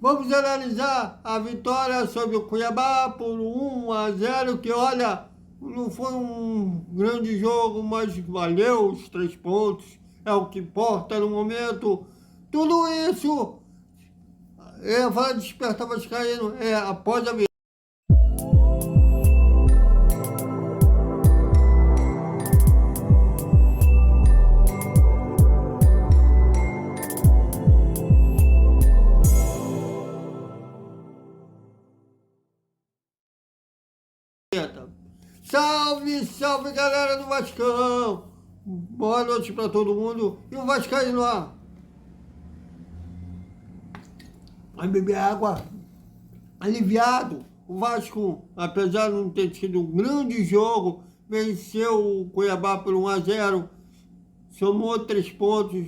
Vamos analisar a vitória sobre o Cuiabá por 1-0, que olha, não foi um grande jogo, mas valeu os 3 pontos, é o que importa no momento. Tudo isso, vai despertar vascaíno, após a vitória. Salve, salve galera do Vascão! Boa noite para todo mundo. E o vascaíno lá? Vai beber água. Aliviado. O Vasco, apesar de não ter tido um grande jogo, venceu o Cuiabá por 1-0, somou 3 pontos,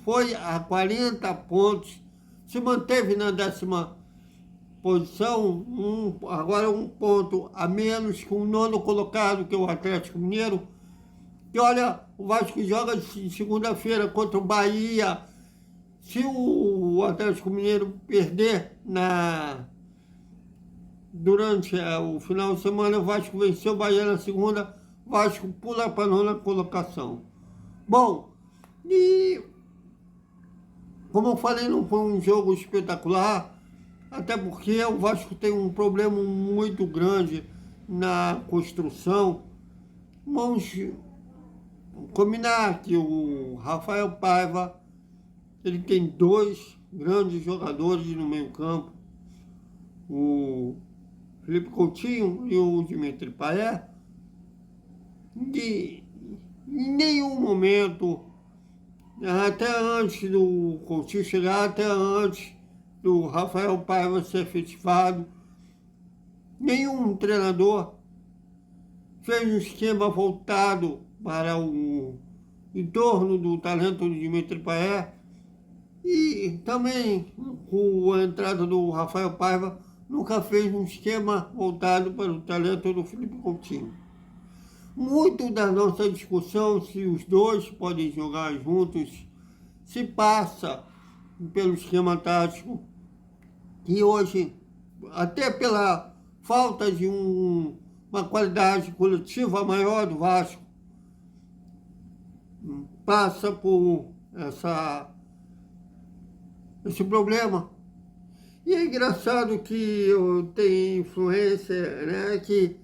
foi a 40 pontos, se manteve na 10ª posição, agora 1 ponto a menos com o 9º colocado, que é o Atlético Mineiro. E olha, o Vasco joga segunda-feira contra o Bahia. Se o Atlético Mineiro perder durante o final de semana, o Vasco venceu o Bahia na segunda, o Vasco pula para a 9ª colocação. Bom, e como eu falei, não foi um jogo espetacular, até porque o Vasco tem um problema muito grande na construção. Vamos combinar que o Rafael Paiva, ele tem 2 grandes jogadores no meio-campo, o Felipe Coutinho e o Dimitri Payet, que em nenhum momento, até antes do Coutinho chegar, até antes do Rafael Paiva ser efetivado, nenhum treinador fez um esquema voltado para em torno do talento do Dimitri Payet, e também com a entrada do Rafael Paiva nunca fez um esquema voltado para o talento do Felipe Coutinho. Muito da nossa discussão se os dois podem jogar juntos se passa pelo esquema tático, que hoje, até pela falta de uma qualidade coletiva maior do Vasco, passa por esse problema. E é engraçado que tem influência, né, que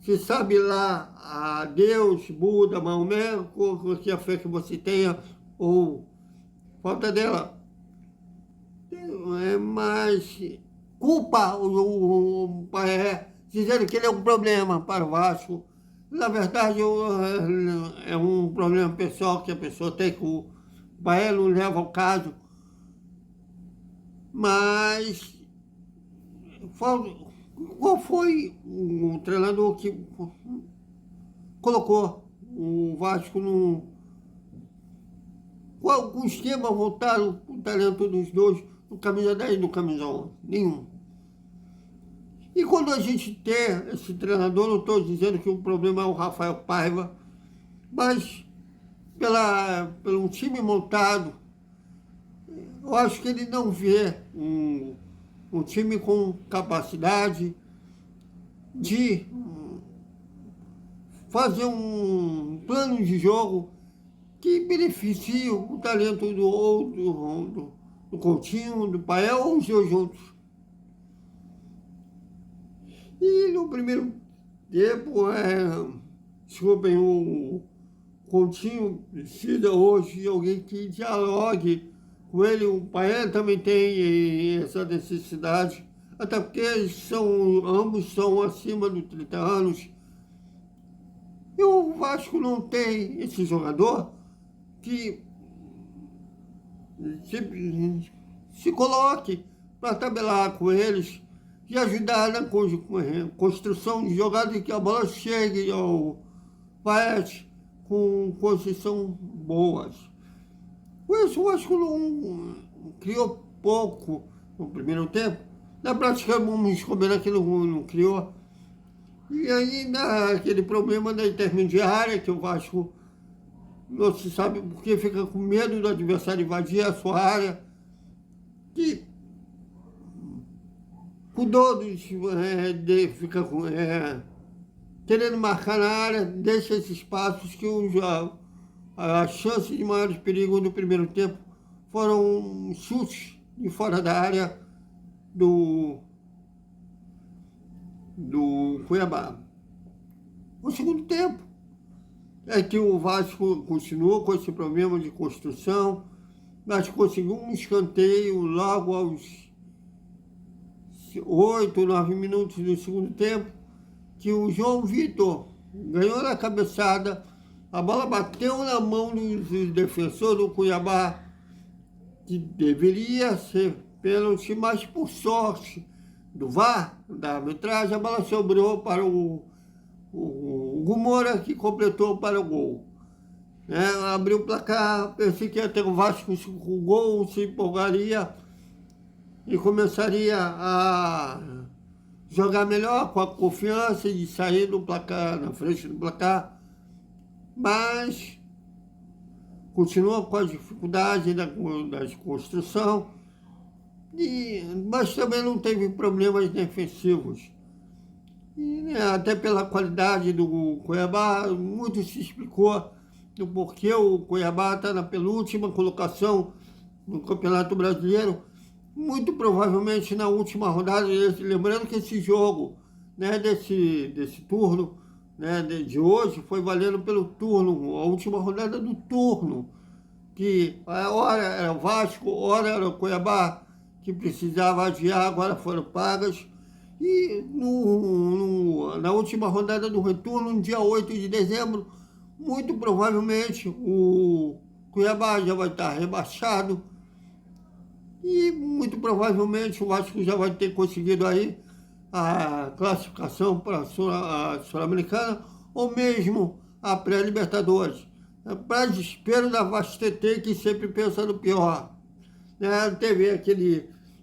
se sabe lá a Deus, Buda, Maomé, que a fé que você tenha, ou falta dela, mas culpa o Payet, dizendo que ele é um problema para o Vasco. Na verdade, é um problema pessoal que a pessoa tem, que o Payet não leva ao caso. Mas qual foi o treinador que colocou o Vasco com o esquema voltado para o talento dos dois, no camisa 10 e no camisa 11? Nenhum. E quando a gente tem esse treinador, não estou dizendo que o problema é o Rafael Paiva, mas pelo um time montado, eu acho que ele não vê um time com capacidade de fazer um plano de jogo que beneficie o talento do Coutinho, do Payet, ou os dois juntos. E no primeiro tempo, desculpem, o Coutinho precisa hoje de alguém que dialogue com ele. O Payet também tem essa necessidade, até porque ambos são acima dos 30 anos. E o Vasco não tem esse jogador que se coloque para tabelar com eles e ajudar na construção de jogadas, e que a bola chegue ao Payet com construção boas. Com isso, o Vasco não criou pouco no primeiro tempo. Na prática, vamos combinar que não criou. E aí, aquele problema da intermediária, que o Vasco não se sabe porque fica com medo do adversário invadir a sua área, que cuidou fica querendo marcar na área, deixa esses espaços que as chances de maiores perigos no primeiro tempo foram chutes de fora da área do Cuiabá. No segundo tempo, é que o Vasco continuou com esse problema de construção, mas conseguiu um escanteio logo aos 8, 9 minutos do segundo tempo, que o João Vitor ganhou na cabeçada, a bola bateu na mão do defensor do Cuiabá, que deveria ser pênalti, mas por sorte do VAR, da arbitragem, a bola sobrou para o Gumora, que completou para o gol. Abriu o placar, pensei que ia ter o Vasco com o gol, se empolgaria e começaria a jogar melhor, com a confiança de sair do placar, na frente do placar, mas continua com a dificuldade da construção, mas também não teve problemas defensivos. E, até pela qualidade do Cuiabá, muito se explicou do porquê o Cuiabá está na penúltima colocação no Campeonato Brasileiro, muito provavelmente na última rodada. Lembrando que esse jogo, desse turno, de hoje, foi valendo pelo turno, a última rodada do turno, que hora era o Vasco, hora era o Cuiabá, que precisava adiar, agora foram pagas. E na última rodada do retorno, no dia 8 de dezembro, muito provavelmente o Cuiabá já vai estar rebaixado e muito provavelmente o Vasco já vai ter conseguido aí a classificação para a Sul-Americana ou mesmo a pré-Libertadores. Para desespero da Vastetê, que sempre pensa no pior. Teve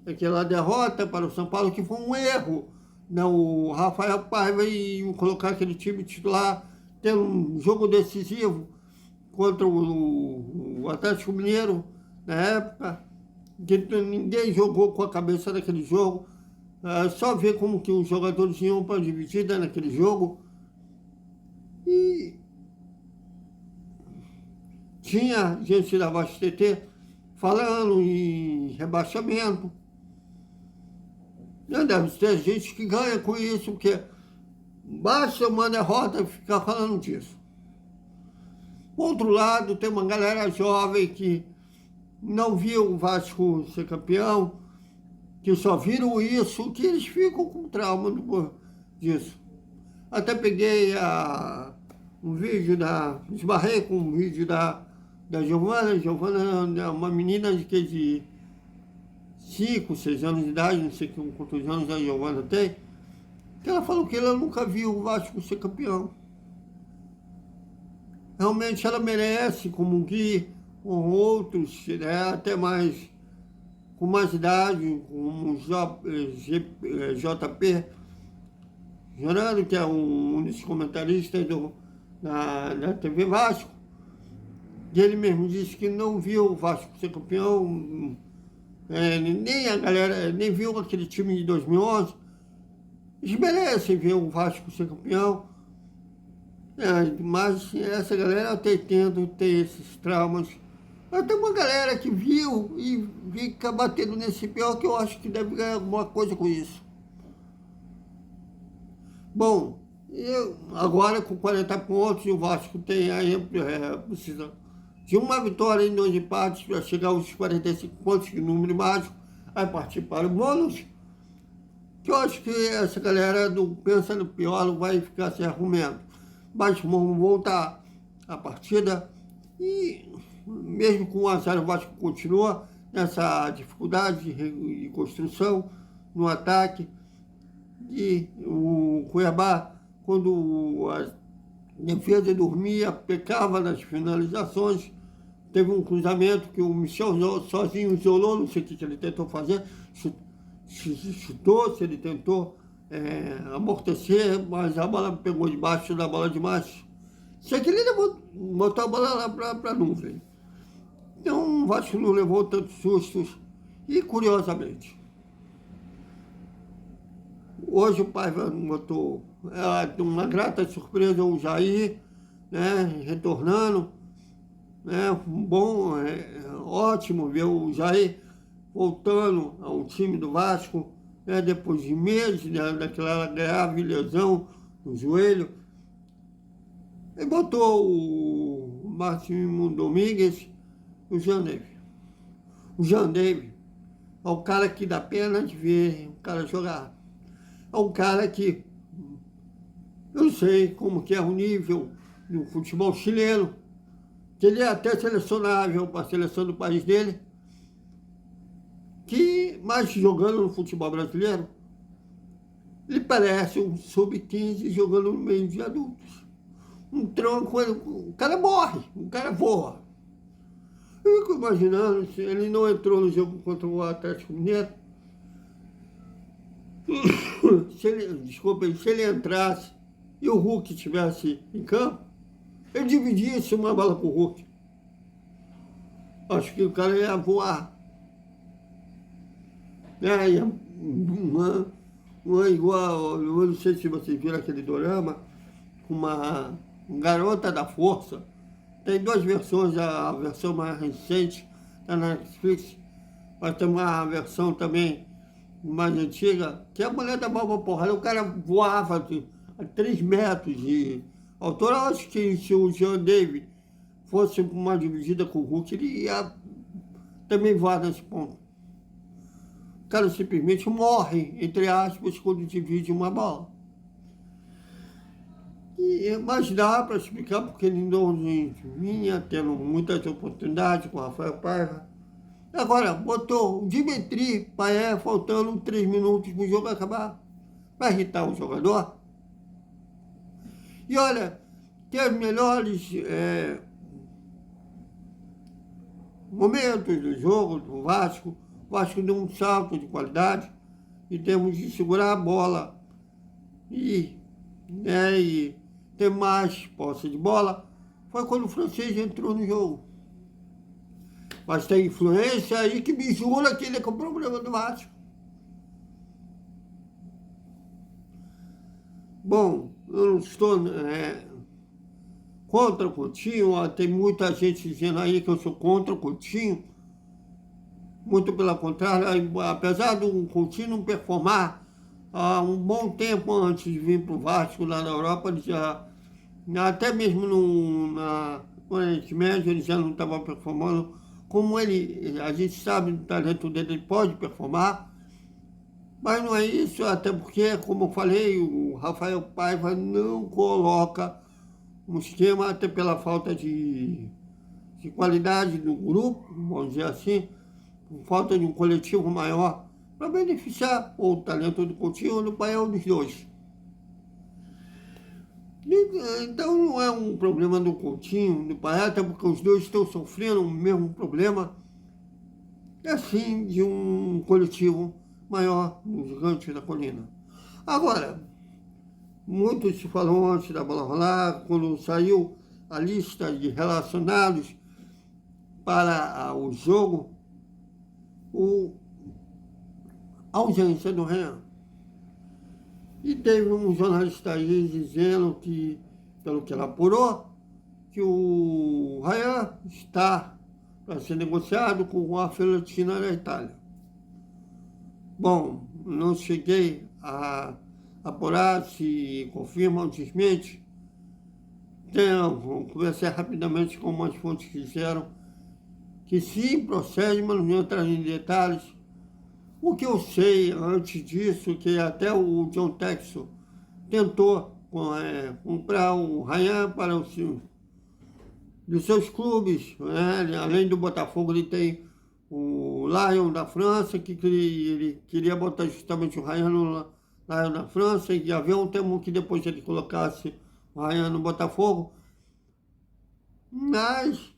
aquela derrota para o São Paulo, que foi um erro. O Rafael Paiva e colocar aquele time titular, ter um jogo decisivo contra o Atlético Mineiro, na época, que ninguém jogou com a cabeça naquele jogo. Só ver como que os jogadores iam para a dividida naquele jogo. E tinha gente da Vastetê falando em rebaixamento. Deve ter gente que ganha com isso, porque basta uma derrota e ficar falando disso. Por outro lado, tem uma galera jovem que não viu o Vasco ser campeão, que só viram isso, que eles ficam com trauma disso. Até peguei um vídeo esbarrei com um vídeo da Giovana. Giovana é uma menina de 5, 6 anos de idade, não sei quantos anos a Giovana tem, que ela falou que ela nunca viu o Vasco ser campeão. Realmente ela merece, como o Gui, ou outros, até mais, com mais idade, como o JP, Jornado, que é um dos comentaristas da TV Vasco, e ele mesmo disse que não viu o Vasco ser campeão, nem a galera, nem viu aquele time de 2011. Eles merecem ver o Vasco ser campeão, mas essa galera tendo ter esses traumas. Mas tem uma galera que viu e fica batendo nesse pior, que eu acho que deve ganhar alguma coisa com isso. Bom, agora com 40 pontos, o Vasco tem aí, precisa de uma vitória em 2 empates para chegar aos 45 pontos, que número mágico, vai partir para o bônus, que eu acho que essa galera do pensa no pior não vai ficar sem argumento. Mas vamos voltar a partida e mesmo com 1-0 o Vasco continua nessa dificuldade de construção no ataque. E o Cuiabá, quando a defesa dormia, pecava nas finalizações. Teve um cruzamento que o Michel sozinho isolou, não sei o que ele tentou fazer, chutou, se ele tentou amortecer, mas a bola pegou debaixo da bola de macho. Sei que ele botou a bola lá para a nuvem. Então o Vasco não levou tantos sustos. E curiosamente, Hoje o Paiva botou uma grata surpresa o Jair, né, retornando, né, bom, ótimo ver o Jair voltando ao time do Vasco, né, depois de meses, né, daquela grave lesão no joelho. E botou o Martinho Domingues, o Jean David. O Jean David é o cara que dá pena de ver o cara jogar. É um cara que eu sei como que é o nível do futebol chileno, que ele é até selecionável para a seleção do país dele, mas jogando no futebol brasileiro, ele parece um sub-15 jogando no meio de adultos. Um tronco, o cara morre, o cara voa. Eu fico imaginando, se ele não entrou no jogo contra o Atlético Mineiro, se ele entrasse e o Hulk estivesse em campo, ele dividisse uma bola com o Hulk. Acho que o cara ia voar. Igual, eu não sei se vocês viram aquele dorama, uma Garota da Força. Tem duas versões, a versão mais recente da Netflix, mas tem uma versão também mais antiga, que a mulher dava uma porrada, o cara voava a 3 metros de altura. Eu acho que se o Jean David fosse uma dividida com o Hulk, ele ia também voar nesse ponto. O cara simplesmente morre, entre aspas, quando divide uma bola. Mas dá para explicar porque Lindon vinha tendo muitas oportunidades com o Rafael Paiva. Agora, botou o Dimitri Payet faltando 3 minutos para o jogo acabar. Vai irritar o jogador? E olha, tem os melhores momentos do jogo do Vasco. O Vasco deu um salto de qualidade em termos de segurar a bola e ter mais posse de bola. Foi quando o francês entrou no jogo. Mas tem influência aí que me jura que ele é com o problema do Vasco. Bom, eu não estou contra o Coutinho, tem muita gente dizendo aí que eu sou contra o Coutinho. Muito pelo contrário, apesar do Coutinho não performar há um bom tempo antes de vir para o Vasco lá na Europa, ele já, até mesmo no Oriente Médio, ele já não estava performando. Como a gente sabe do talento dele, ele pode performar, mas não é isso, até porque, como eu falei, o Rafael Paiva não coloca um esquema, até pela falta de qualidade do grupo, vamos dizer assim, por falta de um coletivo maior, para beneficiar o talento do Coutinho ou do Paiva, dos dois. Então não é um problema do Coutinho, do Paiva, até porque os dois estão sofrendo o mesmo problema, assim, de um coletivo maior no Gigante da Colina. Agora, muito se falou antes da bola rolar, quando saiu a lista de relacionados para o jogo, a ausência do Ryan. E teve um jornalista aí dizendo que, pelo que ela apurou, que o Ryan está para ser negociado com a Fiorentina da Itália. Bom, não cheguei a apurar se confirma ou desmente. Conversei rapidamente com umas fontes que disseram que sim, procede, mas não vou entrar em detalhes. O que eu sei antes disso, que até o John Texel tentou comprar o Ryan para dos seus clubes, né? Além do Botafogo, ele tem o Lyon da França, que ele queria botar justamente o Ryan no Lyon da França, e havia um tempo que depois ele colocasse o Ryan no Botafogo, mas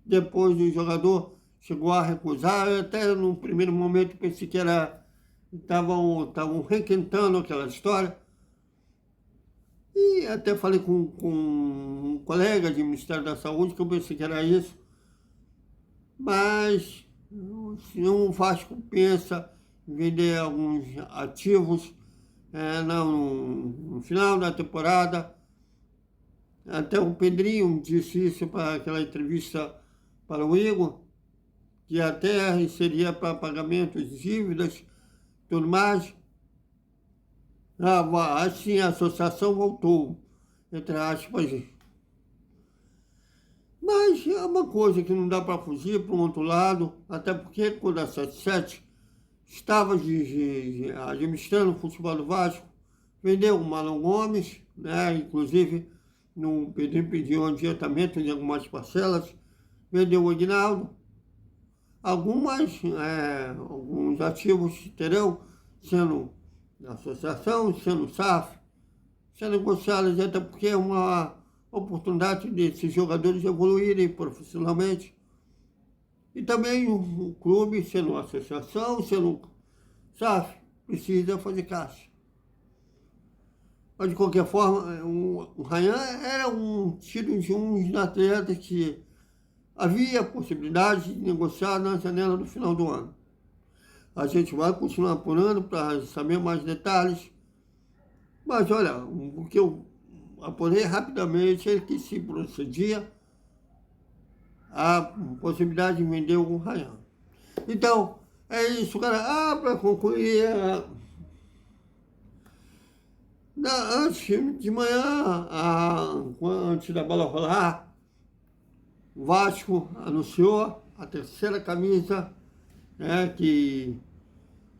depois o jogador chegou a recusar. Eu até no primeiro momento pensei que estavam requentando aquela história. E até falei com um colega de Ministério da Saúde que eu pensei que era isso. Mas se o Vasco pensa em vender alguns ativos, no final da temporada. Até o Pedrinho disse isso para aquela entrevista para o Igor, que até seria para pagamento de dívidas, tudo mais. Assim, a associação voltou, entre aspas. Mas é uma coisa que não dá para fugir para um outro lado, até porque quando a 77 estava administrando o futebol do Vasco, vendeu o Marlon Gomes, né? Inclusive no Pedrinho pediu adiantamento de algumas parcelas, vendeu o Aguinaldo. Alguns ativos terão, sendo associação, sendo SAF, sendo negociados, até porque é uma oportunidade desses jogadores evoluírem profissionalmente. E também o clube, sendo associação, sendo SAF, precisa fazer caixa. Mas, de qualquer forma, o Ryan era tido de um atleta que havia possibilidade de negociar na janela do final do ano. A gente vai continuar apurando para saber mais detalhes. Mas, olha, o que eu apurei rapidamente é que se procedia a possibilidade de vender o Ryan. Então, é isso, cara. Para concluir, antes de manhã, antes da bola rolar, o Vasco anunciou a terceira camisa, né, que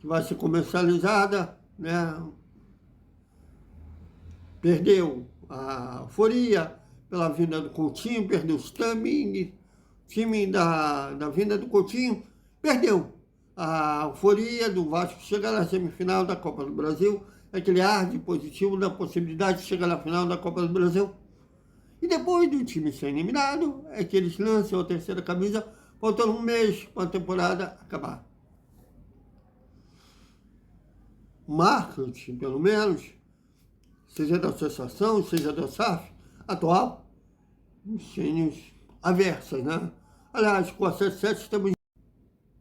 vai ser comercializada, né? Perdeu a euforia pela vinda do Coutinho, perdeu os time da vinda do Coutinho, perdeu a euforia do Vasco chegar na semifinal da Copa do Brasil, aquele ar de positivo da possibilidade de chegar na final da Copa do Brasil. E depois do time ser eliminado, é que eles lançam a terceira camisa, faltando um mês para a temporada acabar. Marketing, pelo menos, seja da associação, seja da SAF, atual, gênios aversos, né? Aliás, com a 77 estamos...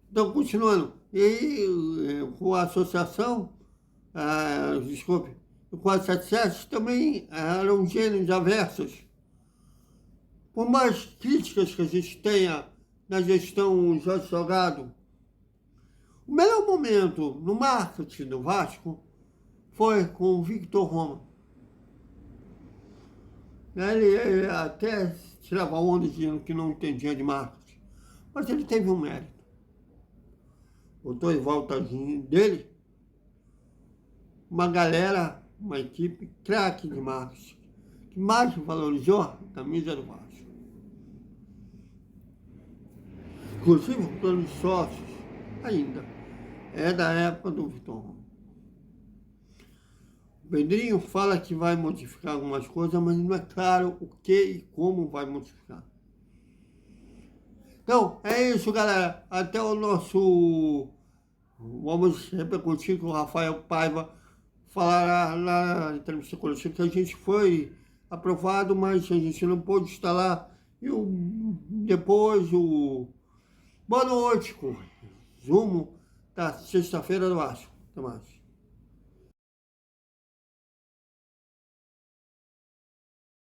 Então, continuando, e aí, com a associação, com a 77 também eram gênios aversos. Por mais críticas que a gente tenha na gestão Jorge Salgado, o melhor momento no marketing do Vasco foi com o Victor Roma. Ele até tirava onda dizendo que não entendia de marketing, mas ele teve um mérito. Botou em volta dele uma galera, uma equipe craque de marketing, que mais valorizou a camisa do Vasco. Inclusive o plano de sócios, ainda, é da época do Victor Roma. O Pedrinho fala que vai modificar algumas coisas, mas não é claro o que e como vai modificar. Então, é isso, galera. Até o nosso... Vamos repercutir com o Rafael Paiva falará na entrevista coletiva que a gente foi aprovado, mas a gente não pôde estar lá. E depois o... Boa noite, com resumo da sexta-feira do Vasco. Até mais.